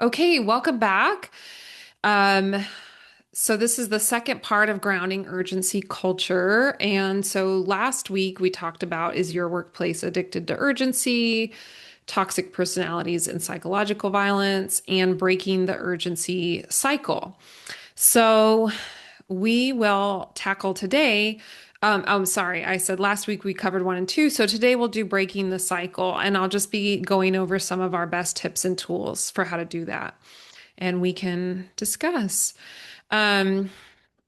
Okay, welcome back. Um, so this is the second part of grounding urgency culture. And so last week we talked about is your workplace addicted to urgency, toxic personalities and psychological violence, and breaking the urgency cycle. So we will tackle today. I'm sorry, I said last week we covered one and two. So today we'll do breaking the cycle, and I'll just be going over some of our best tips and tools for how to do that and we can discuss. Um,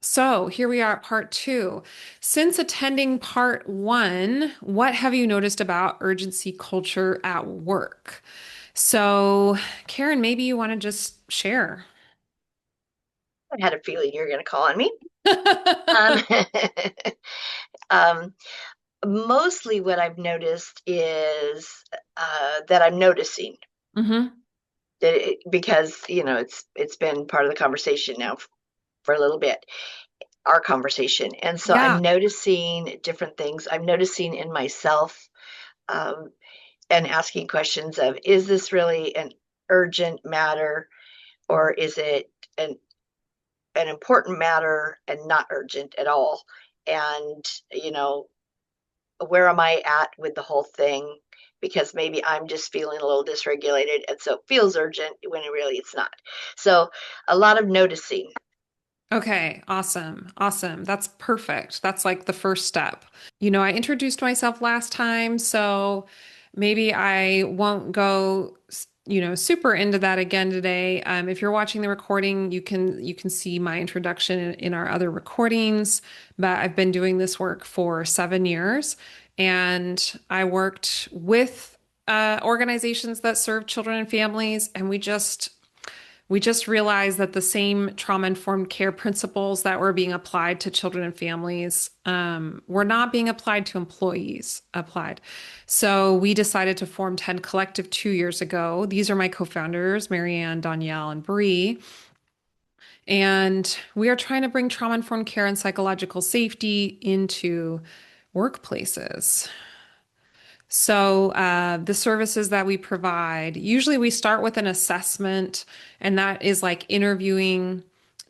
so here we are at part two. Since attending part one, what have you noticed about urgency culture at work? So, Karen, maybe you want to just share. I had a feeling you were going to call on me. Um, um, Mostly what I've noticed is that I'm noticing Hmm. because it's been part of the conversation now for a little bit, our conversation, and so Yeah. I'm noticing different things. I'm noticing in myself, um, and asking questions of, is this really an urgent matter, or is it an an important matter and not urgent at all? And, where am I at with the whole thing? Because maybe I'm just feeling a little dysregulated. And so it feels urgent when really it's not. So a lot of noticing. Okay, awesome. Awesome. That's perfect. That's like the first step. I introduced myself last time, so maybe I won't go, super into that again today. If you're watching the recording, you can see my introduction in our other recordings, but I've been doing this work for 7 years, and I worked with organizations that serve children and families, and we just realized that the same trauma-informed care principles that were being applied to children and families were not being applied to employees applied. So we decided to form 10 Collective 2 years ago. These are my co-founders, Marianne, Danielle, and Bree. And we are trying to bring trauma-informed care and psychological safety into workplaces. So, the services that we provide, usually we start with an assessment, and that is like interviewing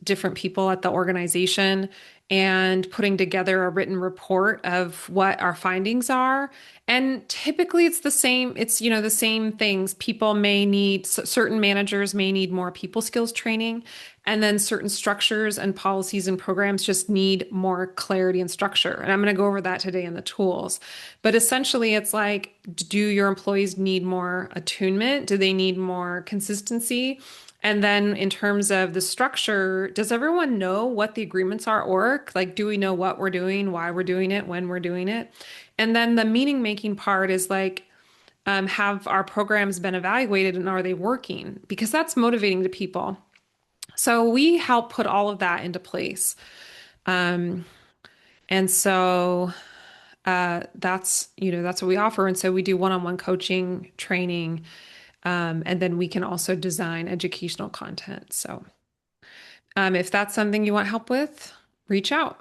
different people at the organization and putting together a written report of what our findings are. And typically it's the same, the same things. People may need, certain managers may need more people skills training, and then certain structures and policies and programs just need more clarity and structure. And I'm going to go over that today in the tools. But essentially, it's like, do your employees need more attunement? Do they need more consistency? And then in terms of the structure, does everyone know what the agreements are at work? Like, do we know what we're doing, why we're doing it, when we're doing it? And then the meaning making part is like, have our programs been evaluated and are they working? Because that's motivating to people. So we help put all of that into place. Um, and so that's what we offer. And so we do one-on-one coaching, training, and then we can also design educational content. So if that's something you want help with, reach out.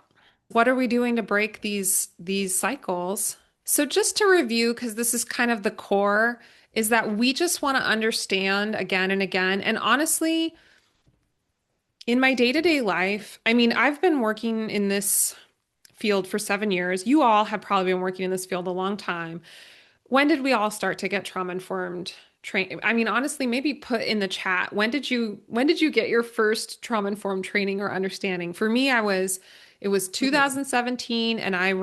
What are we doing to break these cycles? So just to review, because this is kind of the core, is that we just want to understand again and again. And honestly, in my day-to-day life, I mean, I've been working in this field for 7 years. You all have probably been working in this field a long time. When did we all start to get trauma-informed training? I mean, honestly, maybe put in the chat, when did you get your first trauma-informed training or understanding? For me, it was Mhm. 2017, and I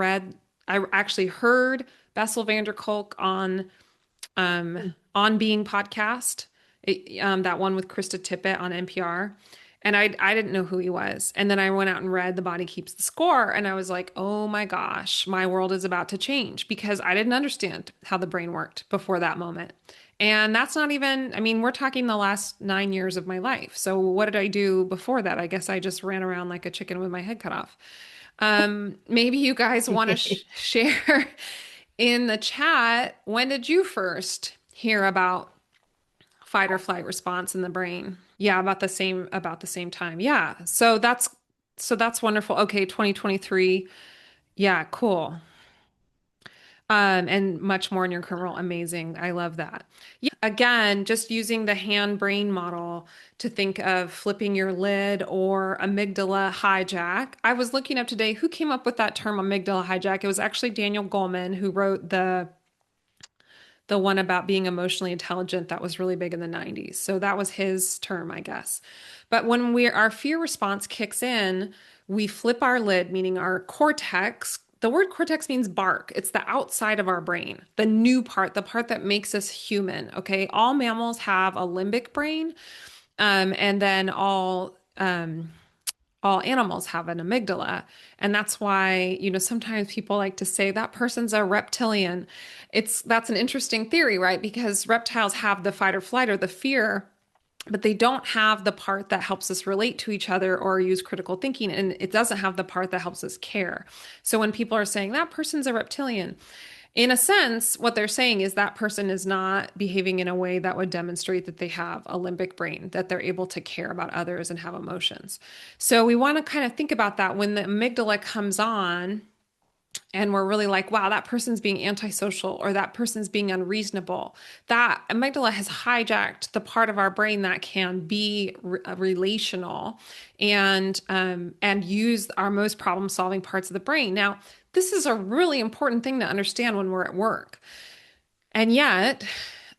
actually heard Bessel van der Kolk on Being podcast, that one with Krista Tippett on NPR. And I didn't know who he was. And then I went out and read The Body Keeps the Score. And I was like, oh my gosh, my world is about to change because I didn't understand how the brain worked before that moment. And that's not even, I mean, we're talking the last 9 years of my life. So what did I do before that? I guess I just ran around like a chicken with my head cut off. Maybe you guys want to share in the chat, when did you first hear about fight or flight response in the brain? Yeah, about the same time. Yeah. So that's wonderful. Okay, 2023. Yeah, cool. and much more in your current role. Amazing. I love that. Yeah. Again, just using the hand brain model to think of flipping your lid or amygdala hijack. I was looking up today who came up with that term amygdala hijack. It was actually Daniel Goleman who wrote the one about being emotionally intelligent that was really big in the 90s. So that was his term, I guess. But when our fear response kicks in, we flip our lid, meaning our cortex. The word cortex means bark. It's the outside of our brain, the new part, the part that makes us human. Okay. All mammals have a limbic brain, and then all animals have an amygdala. And that's why, sometimes people like to say that person's a reptilian. That's an interesting theory, right? Because reptiles have the fight or flight or the fear, but they don't have the part that helps us relate to each other or use critical thinking. And it doesn't have the part that helps us care. So when people are saying that person's a reptilian, in a sense, what they're saying is that person is not behaving in a way that would demonstrate that they have a limbic brain, that they're able to care about others and have emotions. So we want to kind of think about that when the amygdala comes on and we're really like, wow, that person's being antisocial or that person's being unreasonable. That amygdala has hijacked the part of our brain that can be relational and use our most problem-solving parts of the brain. Now, this is a really important thing to understand when we're at work. And yet,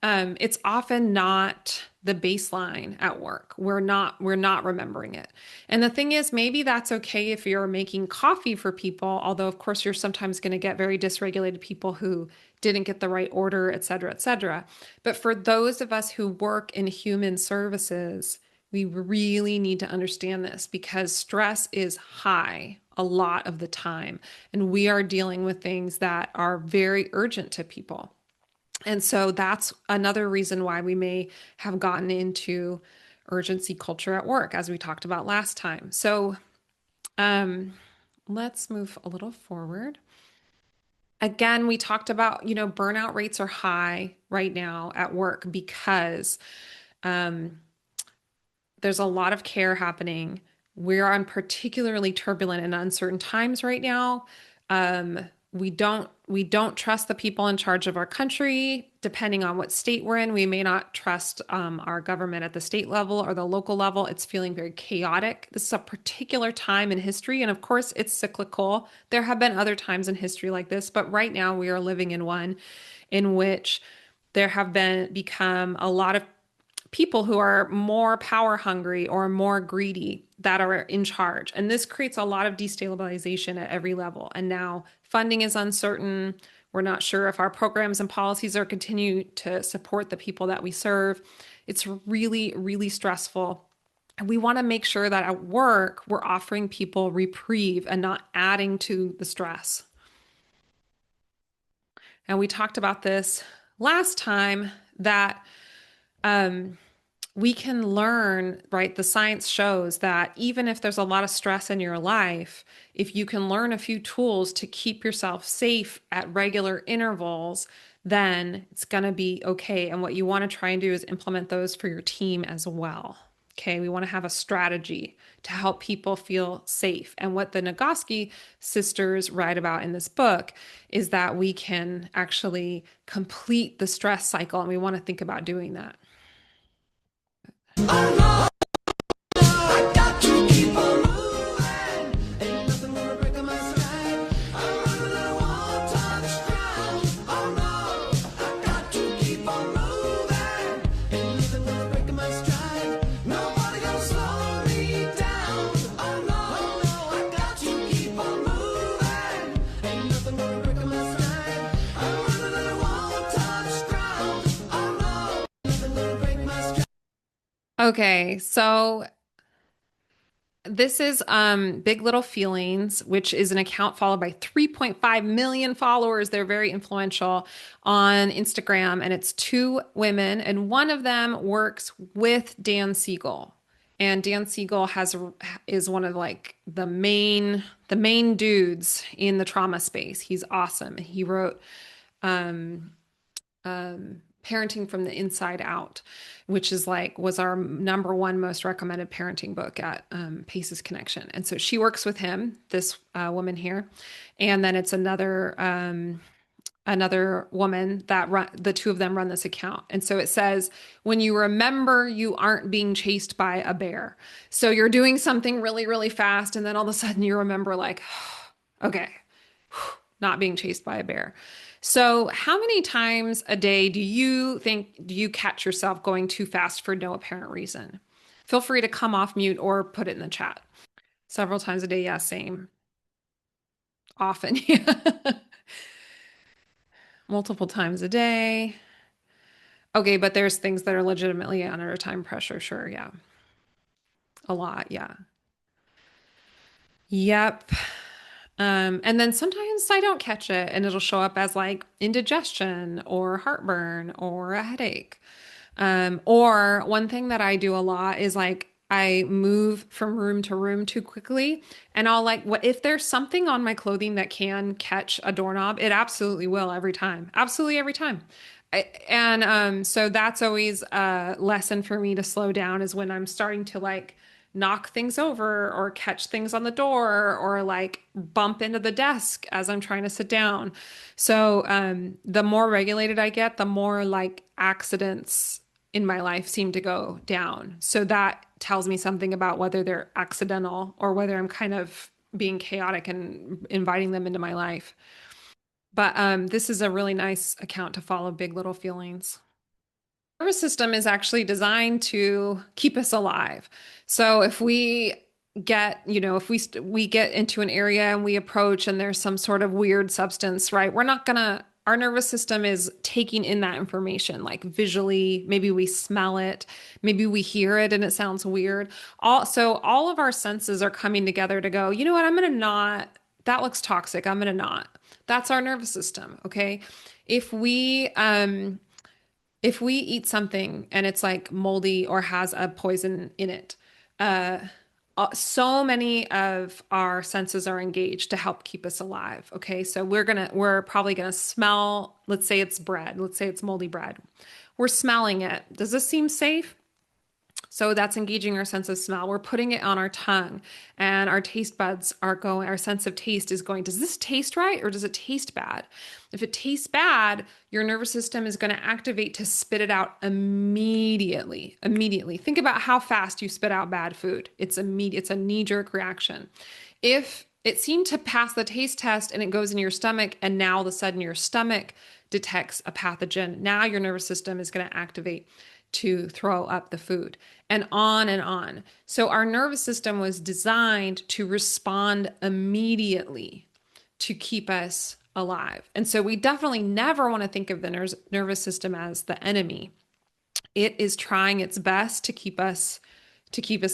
it's often not the baseline at work. We're not remembering it. And the thing is, maybe that's okay if you're making coffee for people, although of course you're sometimes going to get very dysregulated people who didn't get the right order, et cetera, et cetera. But for those of us who work in human services, we really need to understand this because stress is high a lot of the time, and we are dealing with things that are very urgent to people. And so that's another reason why we may have gotten into urgency culture at work, as we talked about last time. So um, let's move a little forward. Again, we talked about, burnout rates are high right now at work because um, there's a lot of care happening. We're on particularly turbulent and uncertain times right now. We don't trust the people in charge of our country. Depending on what state we're in, we may not trust our government at the state level or the local level. It's feeling very chaotic. This is a particular time in history, and of course, it's cyclical. There have been other times in history like this, but right now we are living in one in which there have become a lot of people who are more power hungry or more greedy that are in charge. And this creates a lot of destabilization at every level. And now funding is uncertain. We're not sure if our programs and policies are continue to support the people that we serve. It's really, really stressful. And we want to make sure that at work, we're offering people reprieve and not adding to the stress. And we talked about this last time that um, we can learn, right? The science shows that even if there's a lot of stress in your life, if you can learn a few tools to keep yourself safe at regular intervals, then it's going to be okay. And what you want to try and do is implement those for your team as well. Okay, we want to have a strategy to help people feel safe. And what the Nagoski sisters write about in this book is that we can actually complete the stress cycle, and we want to think about doing that. Okay, so this is Big Little Feelings, which is an account followed by 3.5 million followers. They're very influential on Instagram, and it's two women, and one of them works with Dan Siegel. And Dan Siegel is one of like the main dudes in the trauma space. He's awesome. He wrote um, Parenting from the Inside Out, which was our number one most recommended parenting book at Pace's Connection. And so she works with him, this woman here. And then it's another another woman that the two of them run this account. And so it says, when you remember you aren't being chased by a bear. So you're doing something really, really fast, and then all of a sudden you remember, like, okay, not being chased by a bear. So, how many times a day do you catch yourself going too fast for no apparent reason? Feel free to come off mute or put it in the chat. Several times a day, yeah, same. Often, yeah. Multiple times a day. Okay, but there's things that are legitimately under time pressure. Sure, yeah. A lot, yeah. Yep. And then sometimes I don't catch it and it'll show up as like indigestion or heartburn or a headache. Or one thing that I do a lot is like I move from room to room too quickly. And I'll like, what if there's something on my clothing that can catch a doorknob? It absolutely will every time. Absolutely every time. So that's always a lesson for me to slow down is when I'm starting to like knock things over or catch things on the door or like bump into the desk as I'm trying to sit down. So the more regulated I get, the more like accidents in my life seem to go down. So that tells me something about whether they're accidental or whether I'm kind of being chaotic and inviting them into my life. But this is a really nice account to follow Big Little Feelings. Nervous system is actually designed to keep us alive. So if we get, if we get into an area and we approach and there's some sort of weird substance, right? We're not gonna Our nervous system is taking in that information like visually, maybe we smell it, maybe we hear it and it sounds weird. All of our senses are coming together to go, you know what, I'm gonna not, that looks toxic. I'm gonna not. That's our nervous system, okay? If we if we eat something and it's like moldy or has a poison in it, uh, so many of our senses are engaged to help keep us alive. Okay, so we're probably gonna smell. Let's say it's bread. Let's say it's moldy bread. We're smelling it. Does this seem safe? So that's engaging our sense of smell. We're putting it on our tongue, and our taste buds are going, our sense of taste is going, does this taste right or does it taste bad? If it tastes bad, your nervous system is going to activate to spit it out immediately. Immediately. Think about how fast you spit out bad food. It's immediate, it's a knee-jerk reaction. If it seemed to pass the taste test and it goes in your stomach, and now all of a sudden your stomach detects a pathogen, now your nervous system is going to activate to throw up the food, and on and on. So our nervous system was designed to respond immediately to keep us alive. And so we definitely never want to think of the nervous system as the enemy. It is trying its best to keep us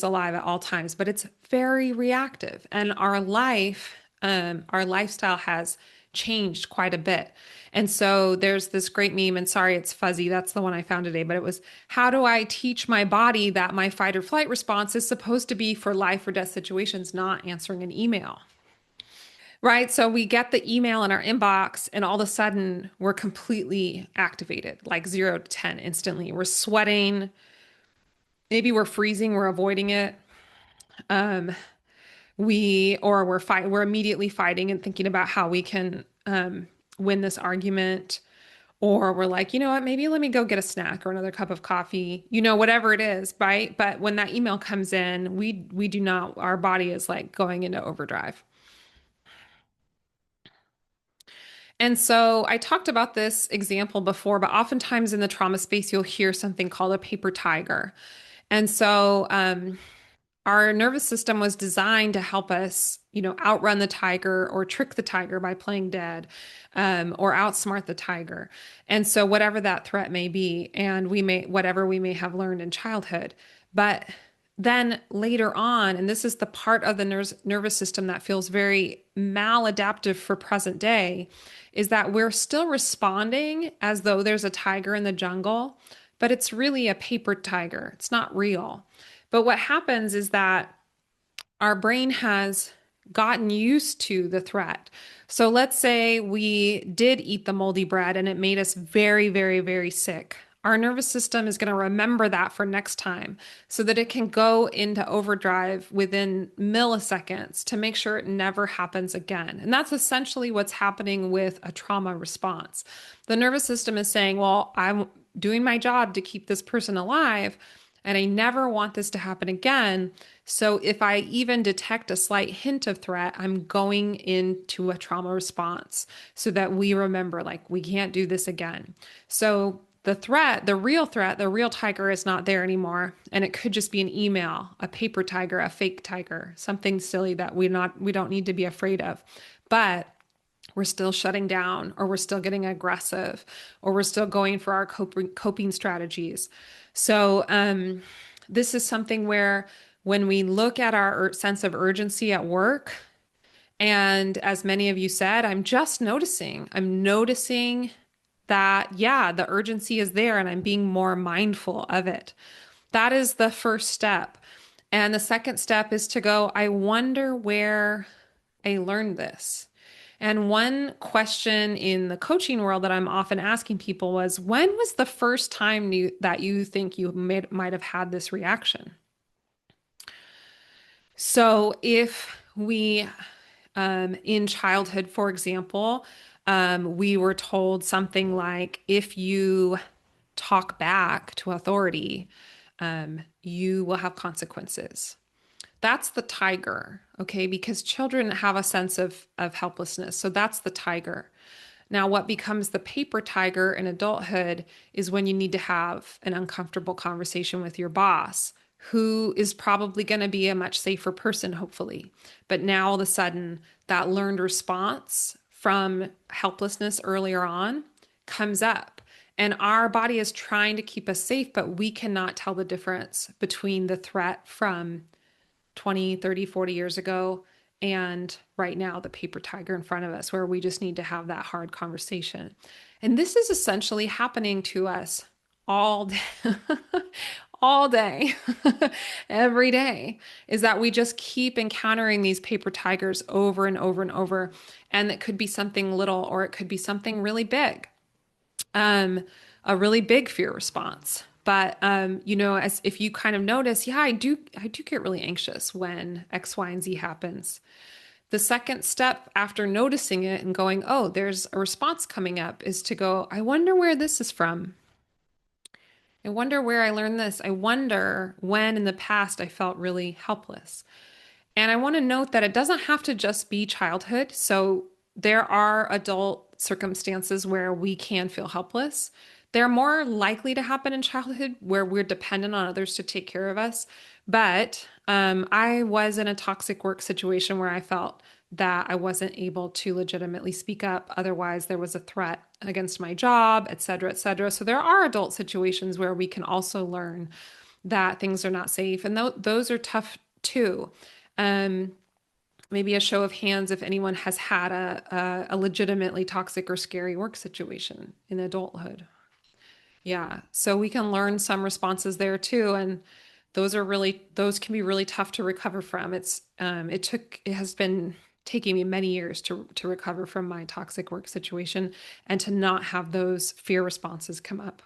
alive at all times, but it's very reactive. And our lifestyle has changed quite a bit. And so there's this great meme, and sorry, it's fuzzy. That's the one I found today, but it was, how do I teach my body that my fight or flight response is supposed to be for life or death situations, not answering an email? Right. So we get the email in our inbox, and all of a sudden we're completely activated, like 0 to 10 instantly. We're sweating. Maybe we're freezing. We're avoiding it. Um, we're immediately fighting and thinking about how we can win this argument. Or we're like, you know what, maybe let me go get a snack or another cup of coffee, whatever it is, right? But when that email comes in, we do not, our body is like going into overdrive. And so I talked about this example before, but oftentimes in the trauma space, you'll hear something called a paper tiger. And so our nervous system was designed to help us, outrun the tiger or trick the tiger by playing dead, or outsmart the tiger. And so whatever that threat may be, and whatever we may have learned in childhood, but then later on, and this is the part of the nervous system that feels very maladaptive for present day, is that we're still responding as though there's a tiger in the jungle, but it's really a paper tiger. It's not real. But what happens is that our brain has gotten used to the threat. So let's say we did eat the moldy bread and it made us very, very, very sick. our nervous system is going to remember that for next time so that it can go into overdrive within milliseconds to make sure it never happens again. And that's essentially what's happening with a trauma response. The nervous system is saying, well, I'm doing my job to keep this person alive, and I never want this to happen again. So if I even detect a slight hint of threat, I'm going into a trauma response so that we remember, like, we can't do this again. So the threat, the real tiger is not there anymore. And it could just be an email, a paper tiger, a fake tiger, something silly that we don't need to be afraid of. But we're still shutting down, or we're still getting aggressive, or we're still going for our coping strategies. So this is something where when we look at our sense of urgency at work, and as many of you said, I'm noticing that, yeah, the urgency is there and I'm being more mindful of it. That is the first step. And the second step is to go, I wonder where I learned this. And one question in the coaching world that I'm often asking people was, when was the first time that you think you might have had this reaction? So if we, in childhood, for example, we were told something like, if you talk back to authority, you will have consequences. That's the tiger, okay? Because children have a sense of helplessness. So that's the tiger. Now, what becomes the paper tiger in adulthood is when you need to have an uncomfortable conversation with your boss, who is probably going to be a much safer person, hopefully. But now all of a sudden, that learned response from helplessness earlier on comes up. And our body is trying to keep us safe, but we cannot tell the difference between the threat from 20, 30, 40 years ago and right now, the paper tiger in front of us, where we just need to have that hard conversation. And this is essentially happening to us all day, all day, every day, is that we just keep encountering these paper tigers over and over and over. And it could be something little, or it could be something really big, um, a really big fear response. But as if you kind of notice, yeah, I do get really anxious when X, Y, and Z happens. The second step after noticing it and going, oh, there's a response coming up, is to go, I wonder where this is from. I wonder where I learned this. I wonder when in the past I felt really helpless. And I want to note that it doesn't have to just be childhood. So there are adult circumstances where we can feel helpless. They're more likely to happen in childhood where we're dependent on others to take care of us. But I was in a toxic work situation where I felt that I wasn't able to legitimately speak up. Otherwise, there was a threat against my job, et cetera, et cetera. So there are adult situations where we can also learn that things are not safe. And those are tough too. Um, Maybe a show of hands if anyone has had a legitimately toxic or scary work situation in adulthood. Yeah, so we can learn some responses there too, and those can be really tough to recover from. It has been taking me many years to recover from my toxic work situation and to not have those fear responses come up.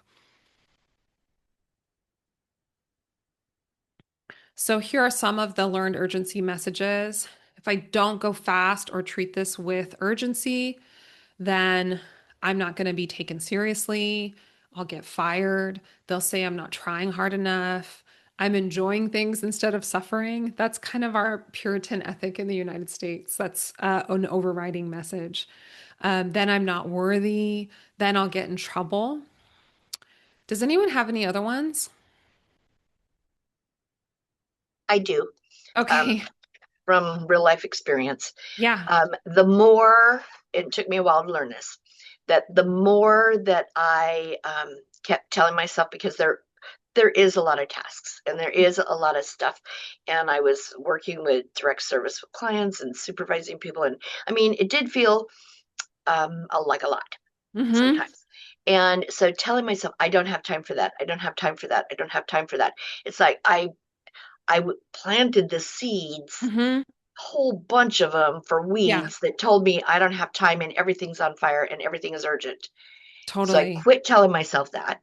So here are some of the learned urgency messages. If I don't go fast or treat this with urgency, then I'm not going to be taken seriously. I'll get fired. They'll say I'm not trying hard enough. I'm enjoying things instead of suffering. That's kind of our Puritan ethic in the United States. That's an overriding message. Then I'm not worthy. Then I'll get in trouble. Does anyone have any other ones? I do, um, Okay. from real life experience. Yeah. The more, it took me a while to learn this, that the more that I kept telling myself, because there is a lot of tasks and there is a lot of stuff, and I was working with direct service with clients and supervising people, and I mean, it did feel like a lot Mm-hmm. sometimes. And so telling myself, I don't have time for that. I don't have time for that. I don't have time for that. It's like I planted the seeds, Mm-hmm. a whole bunch of them, for Yeah, weeds that told me I don't have time and everything's on fire and everything is urgent. So I totally. quit telling myself that.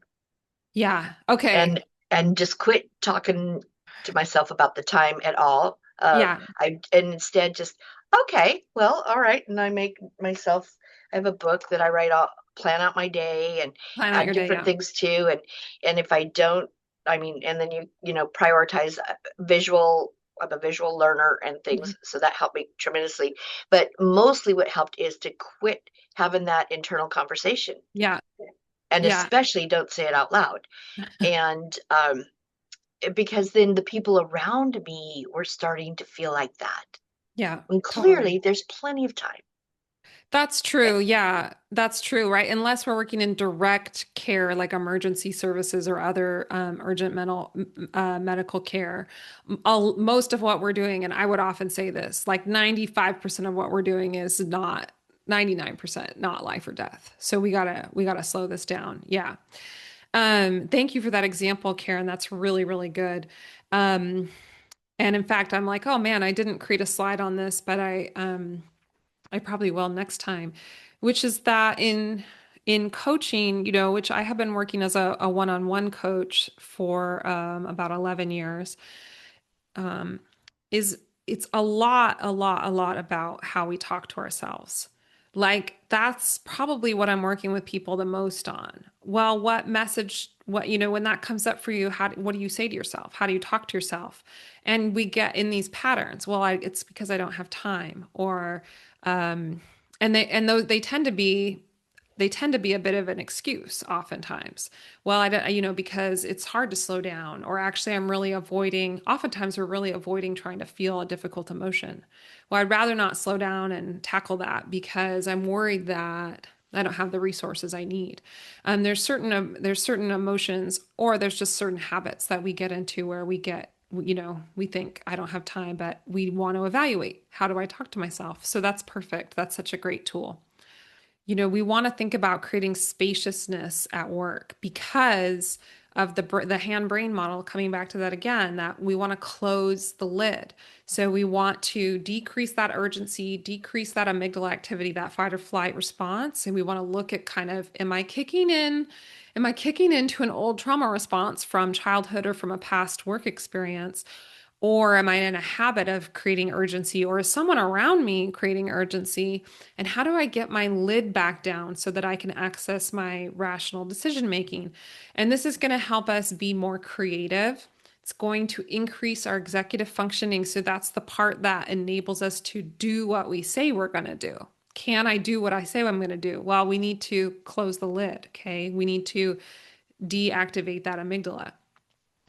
Yeah. Okay. And just quit talking to myself about the time at all. Yeah. I and instead just okay, well, all right, and I make myself. I have a book that I write out, plan out my day, and Plan out add your day. different Yeah. things too. And if I don't, I mean, and then prioritize visual. I'm a visual learner and Mhm. things, so that helped me tremendously. But mostly, what helped is to quit having that internal conversation, Yeah. and Yeah. especially don't say it out loud. And because then the people around me were starting to feel like that. Yeah. And Totally. clearly, there's plenty of time. That's true. Yeah, that's true, right? Unless we're working in direct care, like emergency services or other urgent medical care, most of what we're doing, and I would often say this, like 95% of what we're doing is not 99% not life or death. So we gotta slow this down. Yeah. Thank you for that example, Karen. That's really, really good. Um, and in fact, I'm like, oh man, I didn't create a slide on this, but I probably will next time, which is that in coaching, which I have been working as a one-on-one coach for about 11 years, um, is it's a lot about how we talk to ourselves. Like that's probably what I'm working with people the most on. Well, what message, when that comes up for you, what do you say to yourself? How do you talk to yourself? And we get in these patterns. Well, it's because I don't have time, or um, and those they tend to be a bit of an excuse oftentimes. Well, I don't, because it's hard to slow down, or actually, oftentimes, we're really avoiding trying to feel a difficult emotion. Well, I'd rather not slow down and tackle that because I'm worried that I don't have the resources I need. There's certain emotions, or there's just certain habits that we get into where we think I don't have time, but we want to evaluate, how do I talk to myself? So that's perfect. That's such a great tool. We want to think about creating spaciousness at work because of the hand brain model, coming back to that again, that we want to close the lid. So we want to decrease that urgency, decrease that amygdala activity, that fight or flight response, and we want to look at kind of, am I kicking into an old trauma response from childhood or from a past work experience? Or am I in a habit of creating urgency, or is someone around me creating urgency? And how do I get my lid back down so that I can access my rational decision making? And this is going to help us be more creative. It's going to increase our executive functioning. So that's the part that enables us to do what we say we're going to do. Can I do what I say I'm going to do? Well, we need to close the lid. Okay. We need to deactivate that amygdala.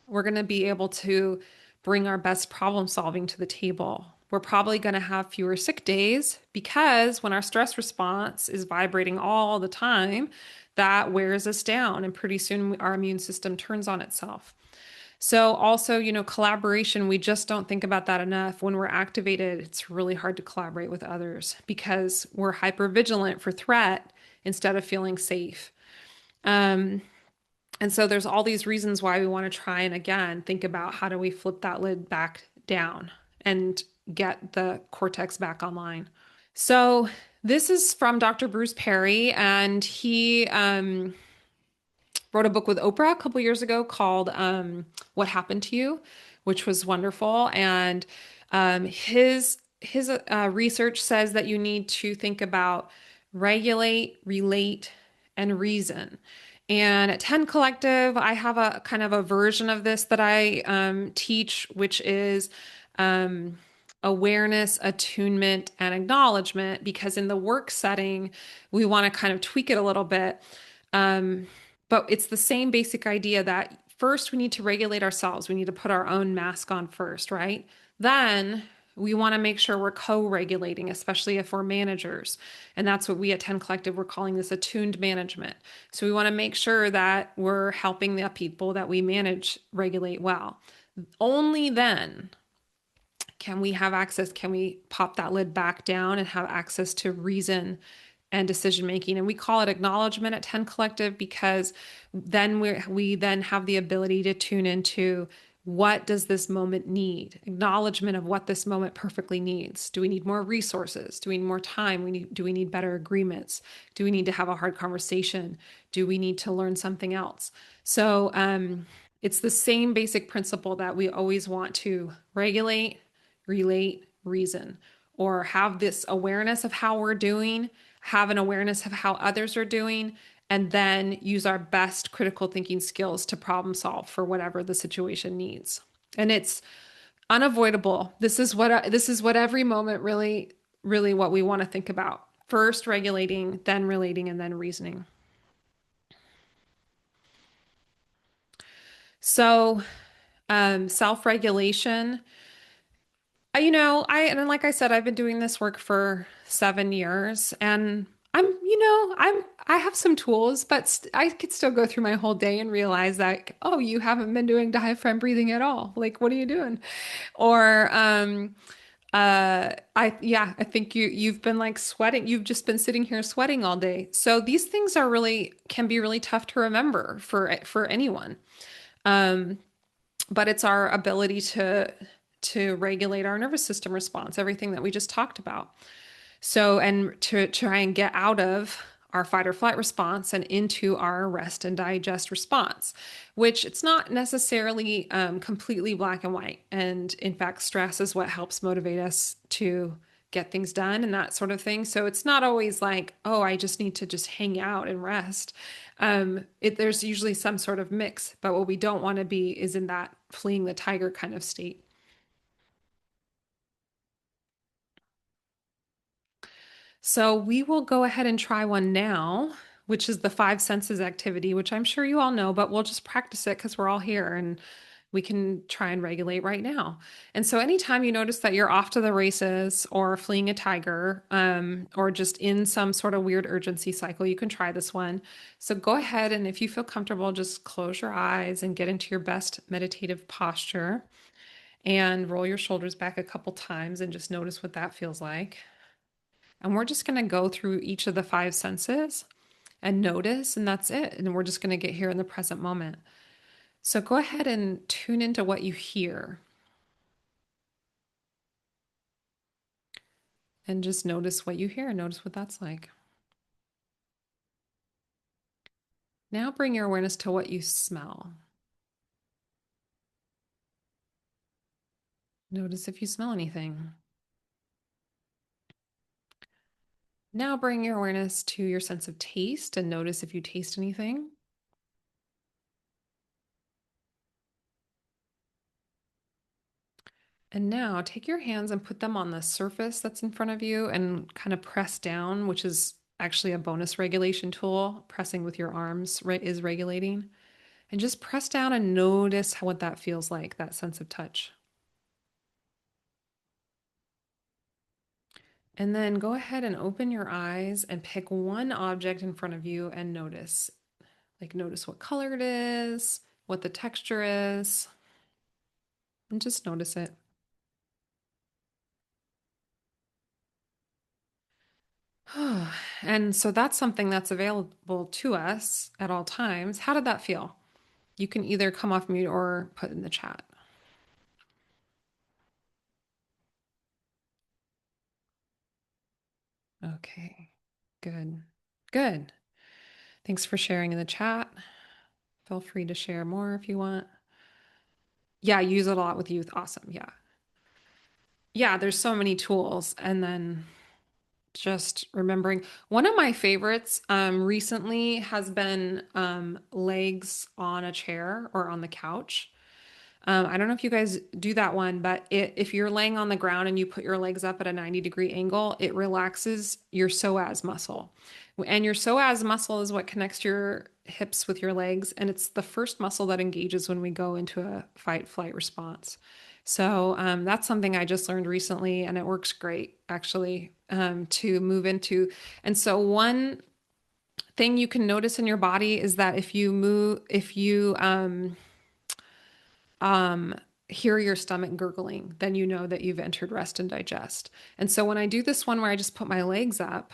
We're going to be able to bring our best problem solving to the table. We're probably going to have fewer sick days because when our stress response is vibrating all the time, that wears us down. And pretty soon our immune system turns on itself. So, also, collaboration, we just don't think about that enough. When we're activated, it's really hard to collaborate with others because we're hyper vigilant for threat instead of feeling safe. Um, and so there's all these reasons why we want to try and again think about how do we flip that lid back down and get the cortex back online. So this is from Dr. Bruce Perry, and he wrote a book with Oprah a couple years ago called "What Happened to You," which was wonderful. And his research says that you need to think about regulate, relate, and reason. And at 10 Collective, I have a kind of a version of this that I teach, which is um, awareness, attunement, and acknowledgement, because in the work setting, we want to kind of tweak it a little bit. Um, but it's the same basic idea that first we need to regulate ourselves. We need to put our own mask on first, right? Then we want to make sure we're co-regulating, especially if we're managers. And that's what we at 10 Collective, we're calling this attuned management. So we want to make sure that we're helping the people that we manage regulate well. Only then can we have access, can we pop that lid back down and have access to reason and decision making. And we call it acknowledgement at 10 Collective because then we then have the ability to tune into What does this moment need? Acknowledgement of what this moment perfectly needs. Do we need more resources? Do we need more time? Do we need better agreements? Do we need to have a hard conversation? Do we need to learn something else? So it's the same basic principle that we always want to regulate, relate, reason, or have this awareness of how we're doing, have an awareness of how others are doing, and then use our best critical thinking skills to problem solve for whatever the situation needs. And it's unavoidable. This is what every moment really what we want to think about. First regulating, then relating, and then reasoning. So, self-regulation. And like I said, I've been doing this work for 7 years, and I have some tools, but I could still go through my whole day and realize that, oh, you haven't been doing diaphragm breathing at all. Like, what are you doing? Or, I think you've been like sweating. You've just been sitting here sweating all day. So these things can be really tough to remember for anyone. Um, but it's our ability to regulate our nervous system response, everything that we just talked about. So, and to try and get out of our fight or flight response and into our rest and digest response, which it's not necessarily completely black and white. And in fact, stress is what helps motivate us to get things done and that sort of thing. So it's not always like, oh, I just need to just hang out and rest. There's usually some sort of mix, but what we don't want to be is in that fleeing the tiger kind of state. So we will go ahead and try one now, which is the five senses activity, which I'm sure you all know, but we'll just practice it because we're all here and we can try and regulate right now. And so anytime you notice that you're off to the races or fleeing a tiger, or just in some sort of weird urgency cycle, you can try this one. So go ahead and if you feel comfortable, just close your eyes and get into your best meditative posture and roll your shoulders back a couple times and just notice what that feels like. And we're just going to go through each of the five senses and notice, and that's it. And we're just going to get here in the present moment. So go ahead and tune into what you hear and just notice what you hear and notice what that's like. Now bring your awareness to what you smell. Notice if you smell anything. Now bring your awareness to your sense of taste and notice if you taste anything. And now take your hands and put them on the surface that's in front of you and kind of press down, which is actually a bonus regulation tool. Pressing with your arms is regulating. And just press down and notice what that feels like, that sense of touch. And then go ahead and open your eyes and pick one object in front of you and notice. Like, notice what color it is, what the texture is, and just notice it. And so that's something that's available to us at all times. How did that feel? You can either come off mute or put in the chat. Okay, good. Good. Thanks for sharing in the chat. Feel free to share more if you want. Yeah, use it a lot with youth. Awesome. Yeah. Yeah, there's so many tools. And then just remembering one of my favorites recently has been legs on a chair or on the couch. I don't know if you guys do that one, but if you're laying on the ground and you put your legs up at a 90-degree angle, it relaxes your psoas muscle. And your psoas muscle is what connects your hips with your legs. And it's the first muscle that engages when we go into a fight flight response. So that's something I just learned recently, and it works great actually to move into. And so one thing you can notice in your body is that if you hear your stomach gurgling, then you know that you've entered rest and digest. And so when I do this one where I just put my legs up,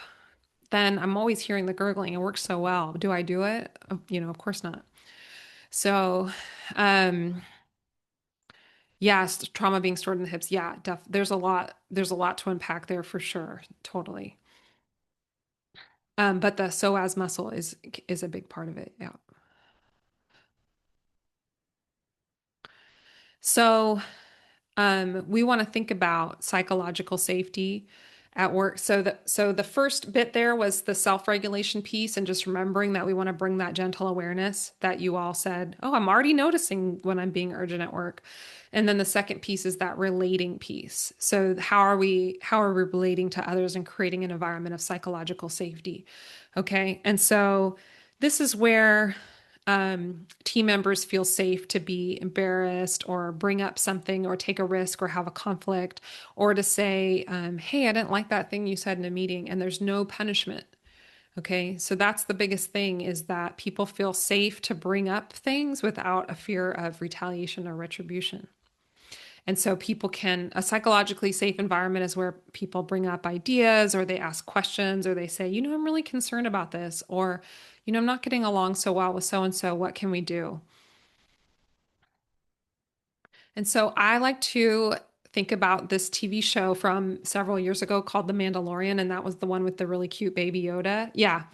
then I'm always hearing the gurgling. It works so well. Do I do it? Of course not. So, um, Yes, trauma being stored in the hips. Yeah, there's a lot to unpack there for sure. Totally. But the psoas muscle is a big part of it. Yeah. So we want to think about psychological safety at work. So the first bit there was the self-regulation piece and just remembering that we want to bring that gentle awareness that you all said, oh, I'm already noticing when I'm being urgent at work. And then the second piece is that relating piece. So how are we relating to others and creating an environment of psychological safety? Okay. And so this is where team members feel safe to be embarrassed or bring up something or take a risk or have a conflict or to say, hey, I didn't like that thing you said in a meeting, and there's no punishment. Okay, so that's the biggest thing is that people feel safe to bring up things without a fear of retaliation or retribution. And so a psychologically safe environment is where people bring up ideas or they ask questions or they say, I'm really concerned about this, or, I'm not getting along so well with so and so. What can we do? And so I like to think about this TV show from several years ago called The Mandalorian, and that was the one with the really cute baby Yoda. Yeah.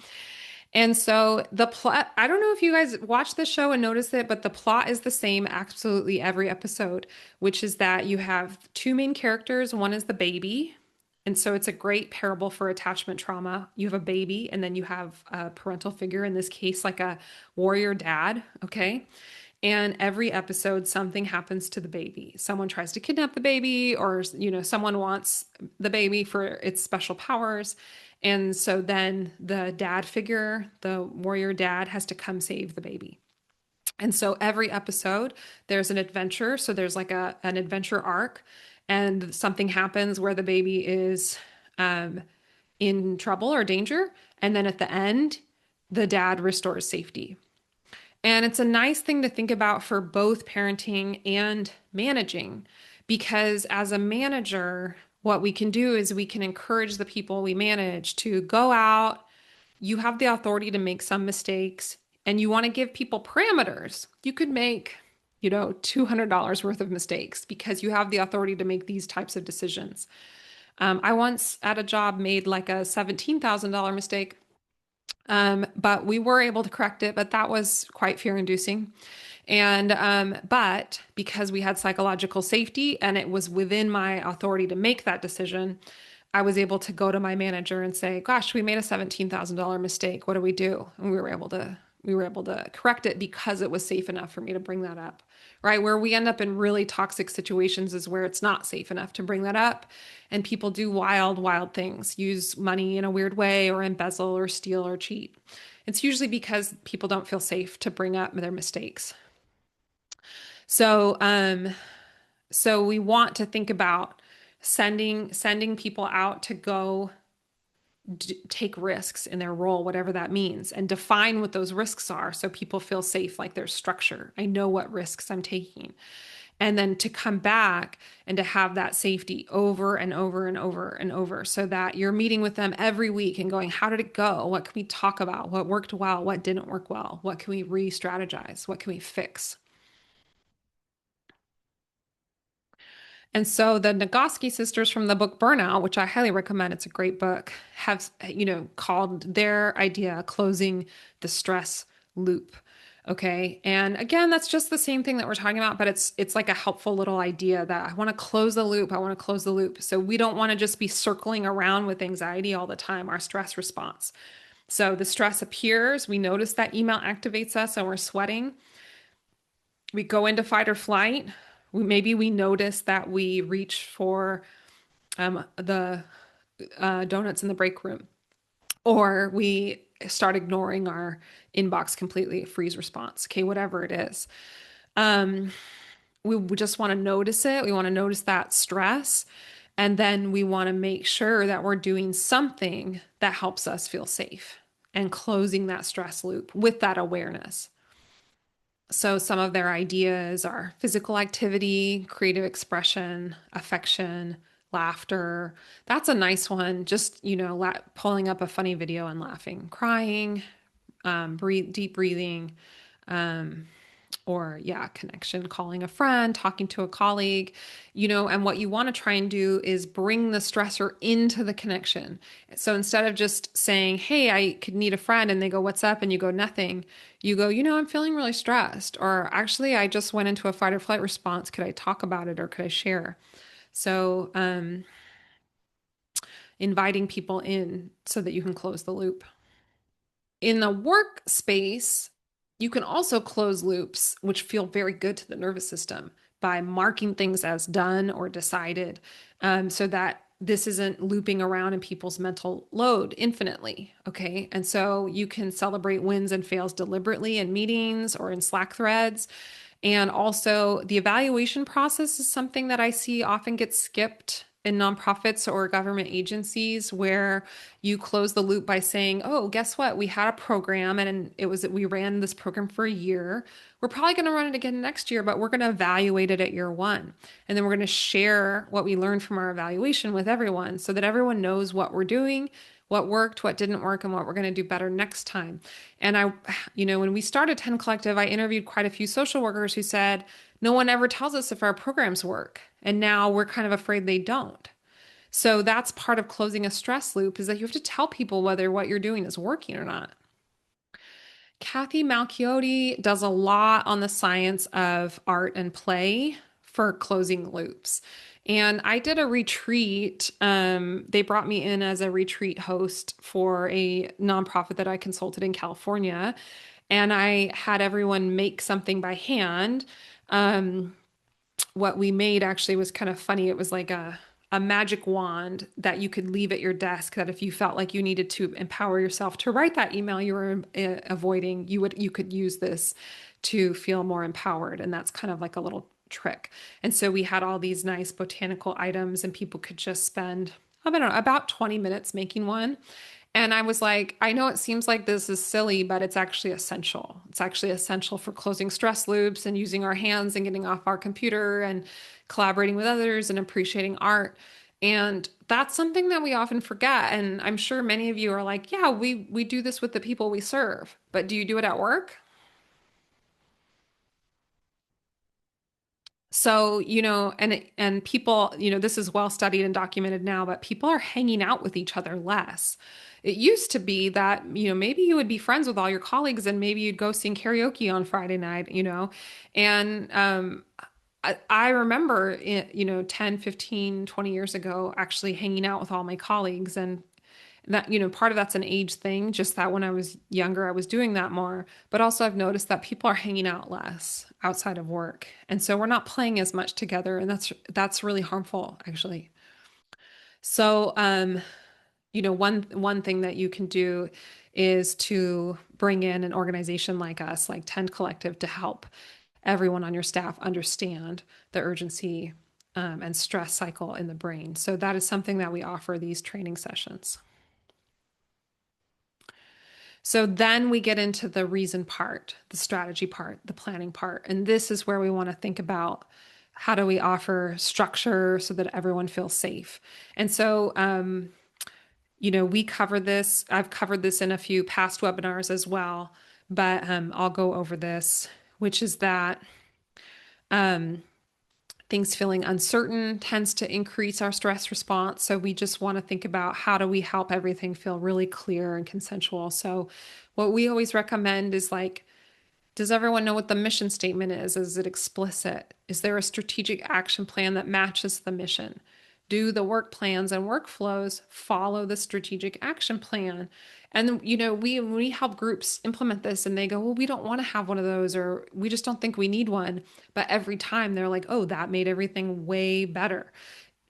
And so the plot, I don't know if you guys watch the show and notice it, but the plot is the same absolutely every episode, which is that you have two main characters. One is the baby. And so it's a great parable for attachment trauma. You have a baby, and then you have a parental figure, in this case, like a warrior dad. Okay. And every episode, something happens to the baby. Someone tries to kidnap the baby, or, someone wants the baby for its special powers. And so then the dad figure, the warrior dad, has to come save the baby. And so every episode, there's an adventure. So there's like an adventure arc, and something happens where the baby is um, in trouble or danger. And then at the end, the dad restores safety. And it's a nice thing to think about for both parenting and managing, because as a manager, what we can do is we can encourage the people we manage to go out. You have the authority to make some mistakes, and you want to give people parameters. You could make, $200 worth of mistakes because you have the authority to make these types of decisions. I once at a job made like a $17,000 mistake, but we were able to correct it, but that was quite fear inducing. But because we had psychological safety and it was within my authority to make that decision, I was able to go to my manager and say, gosh, we made a $17,000 mistake. What do we do? And we were able to correct it because it was safe enough for me to bring that up. Right? Where we end up in really toxic situations is where it's not safe enough to bring that up. And people do wild, wild things, use money in a weird way or embezzle or steal or cheat. It's usually because people don't feel safe to bring up their mistakes. So, so we want to think about sending people out to go take risks in their role, whatever that means, and define what those risks are so people feel safe, like there's structure. I know what risks I'm taking. And then to come back and to have that safety over and over and over and over so that you're meeting with them every week and going, how did it go? What can we talk about? What worked well? What didn't work well? What can we re-strategize? What can we fix? And so the Nagoski sisters from the book Burnout, which I highly recommend, it's a great book, have, called their idea closing the stress loop. Okay. And again, that's just the same thing that we're talking about, but it's like a helpful little idea that I want to close the loop. I want to close the loop. So we don't want to just be circling around with anxiety all the time, our stress response. So the stress appears, we notice that email activates us and we're sweating. We go into fight or flight. Maybe we notice that we reach for the donuts in the break room, or we start ignoring our inbox completely, freeze response. Okay, whatever it is. Um, we just want to notice it. We want to notice that stress. And then we want to make sure that we're doing something that helps us feel safe and closing that stress loop with that awareness. So some of their ideas are physical activity, creative expression, affection, laughter. That's a nice one. Just, pulling up a funny video and laughing, crying, deep breathing, or yeah, connection, calling a friend, talking to a colleague, you know, and what you want to try and do is bring the stressor into the connection. So instead of just saying, "Hey, I could need a friend," and they go, "What's up?" and you go, "Nothing," you go, "You know, I'm feeling really stressed," or actually, I just went into a fight or flight response. Could I talk about it or could I share? So, inviting people in so that you can close the loop. In the workspace, you can also close loops, which feel very good to the nervous system by marking things as done or decided, so that this isn't looping around in people's mental load infinitely. Okay. And so you can celebrate wins and fails deliberately in meetings or in Slack threads. And also, the evaluation process is something that I see often gets skipped in nonprofits or government agencies where you close the loop by saying, "Oh, guess what? We had a program and we ran this program for a year. We're probably going to run it again next year, but we're going to evaluate it at year one. And then we're going to share what we learned from our evaluation with everyone so that everyone knows what we're doing, what worked, what didn't work, and what we're going to do better next time." And when we started 10 Collective, I interviewed quite a few social workers who said, "No one ever tells us if our programs work. And now we're kind of afraid they don't." So that's part of closing a stress loop is that you have to tell people whether what you're doing is working or not. Cathy Malchiodi does a lot on the science of art and play for closing loops. And I did a retreat. They brought me in as a retreat host for a nonprofit that I consulted in California. And I had everyone make something by hand. Um, what we made actually was kind of funny. It was like a magic wand that you could leave at your desk that if you felt like you needed to empower yourself to write that email you were avoiding, you could use this to feel more empowered. And that's kind of like a little trick. And so we had all these nice botanical items and people could just spend, I don't know, about 20 minutes making one. And I was like, I know it seems like this is silly, but it's actually essential. It's actually essential for closing stress loops and using our hands and getting off our computer and collaborating with others and appreciating art. And that's something that we often forget. And I'm sure many of you are like, yeah, we do this with the people we serve, but do you do it at work? So, and people, this is well studied and documented now, but people are hanging out with each other less. It used to be that, maybe you would be friends with all your colleagues and maybe you'd go sing karaoke on Friday night, and I remember, 10, 15, 20 years ago, actually hanging out with all my colleagues and that, part of that's an age thing, just that when I was younger, I was doing that more. But also, I've noticed that people are hanging out less outside of work. And so we're not playing as much together. And that's really harmful, actually. So, one thing that you can do is to bring in an organization like us, like 10 Collective, to help everyone on your staff understand the urgency and stress cycle in the brain. So that is something that we offer these training sessions. So then we get into the reason part, the strategy part, the planning part. And this is where we want to think about how do we offer structure so that everyone feels safe. And so, we cover this. I've covered this in a few past webinars as well, but I'll go over this, which is that um, things feeling uncertain tends to increase our stress response. So we just want to think about how do we help everything feel really clear and consensual. So what we always recommend is like, does everyone know what the mission statement is? Is it explicit? Is there a strategic action plan that matches the mission? Do the work plans and workflows follow the strategic action plan? And we help groups implement this and they go, "Well, we don't want to have one of those," or "We just don't think we need one." But every time they're like, "Oh, that made everything way better."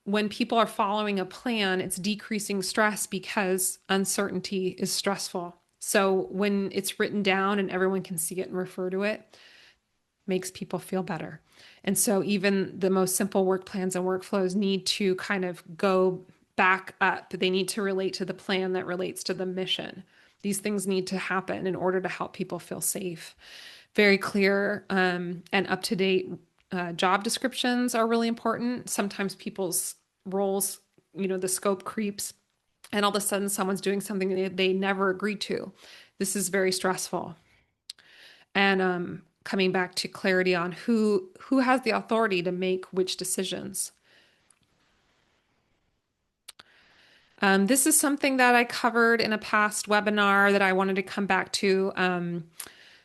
When people are following a plan, it's decreasing stress because uncertainty is stressful. So when it's written down and everyone can see it and refer to it, makes people feel better. And so even the most simple work plans and workflows need to kind of go back up. They need to relate to the plan that relates to the mission. These things need to happen in order to help people feel safe. Very clear and up to date job descriptions are really important. Sometimes people's roles, the scope creeps, and all of a sudden someone's doing something they never agreed to. This is very stressful. And coming back to clarity on who has the authority to make which decisions. This is something that I covered in a past webinar that I wanted to come back to.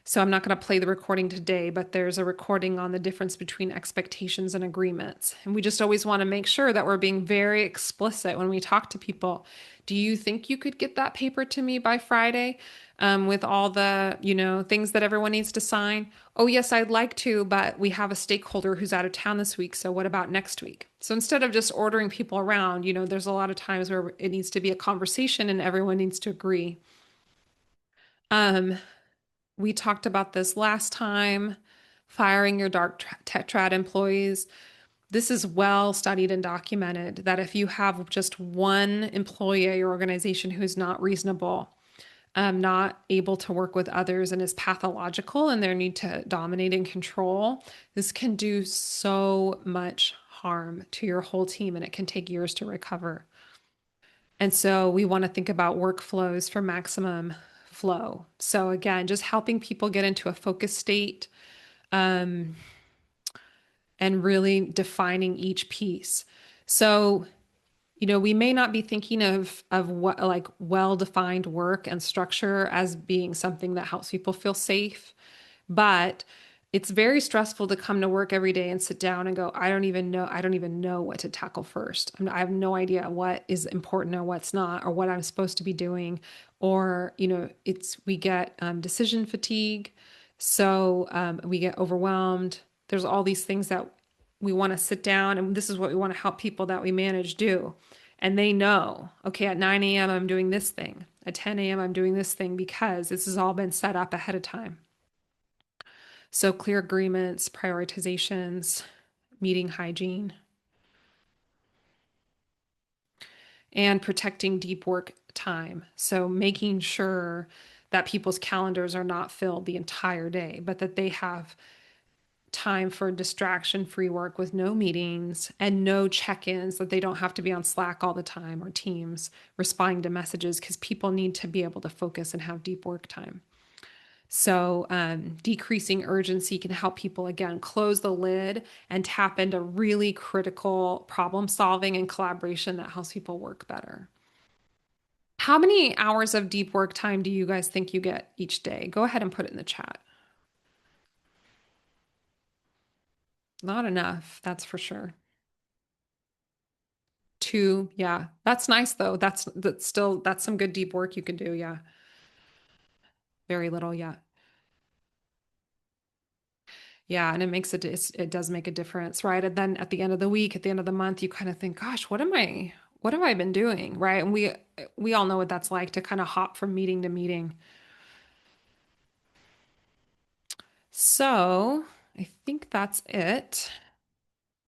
So I'm not going to play the recording today, but there's a recording on the difference between expectations and agreements. And we just always want to make sure that we're being very explicit when we talk to people. Do you think you could get that paper to me by Friday, with all the, things that everyone needs to sign? Oh, yes, I'd like to, but we have a stakeholder who's out of town this week. So what about next week? So instead of just ordering people around, there's a lot of times where it needs to be a conversation and everyone needs to agree. Um, we talked about this last time, firing your dark tetrad employees. This is well studied and documented that if you have just one employee at your organization who's not reasonable, not able to work with others, and is pathological in their need to dominate and control, this can do so much harm to your whole team and it can take years to recover. And so we want to think about workflows for maximum flow. So again, just helping people get into a focus state, um, and really defining each piece. So, we may not be thinking of what like well-defined work and structure as being something that helps people feel safe, but it's very stressful to come to work every day and sit down and go, I don't even know what to tackle first. I have no idea what is important or what's not, or what I'm supposed to be doing. Or, we get decision fatigue. So we get overwhelmed. There's all these things that we want to sit down, and this is what we want to help people that we manage do. And they know, okay, at 9 a.m., I'm doing this thing. At 10 a.m., I'm doing this thing because this has all been set up ahead of time. So clear agreements, prioritizations, meeting hygiene, and protecting deep work time. So making sure that people's calendars are not filled the entire day, but that they have time for distraction-free work with no meetings and no check-ins, that they don't have to be on Slack all the time or Teams responding to messages, because people need to be able to focus and have deep work time. So, decreasing urgency can help people, again, close the lid and tap into really critical problem solving and collaboration that helps people work better. How many hours of deep work time do you guys think you get each day? Go ahead and put it in the chat. Not enough, that's for sure. 2, yeah. That's nice though. That's some good deep work you can do, yeah. Very little, yeah. Yeah, and it does make a difference, right? And then at the end of the week, at the end of the month, you kind of think, gosh, what have I been doing, right? And we all know what that's like to kind of hop from meeting to meeting. So, I think that's it.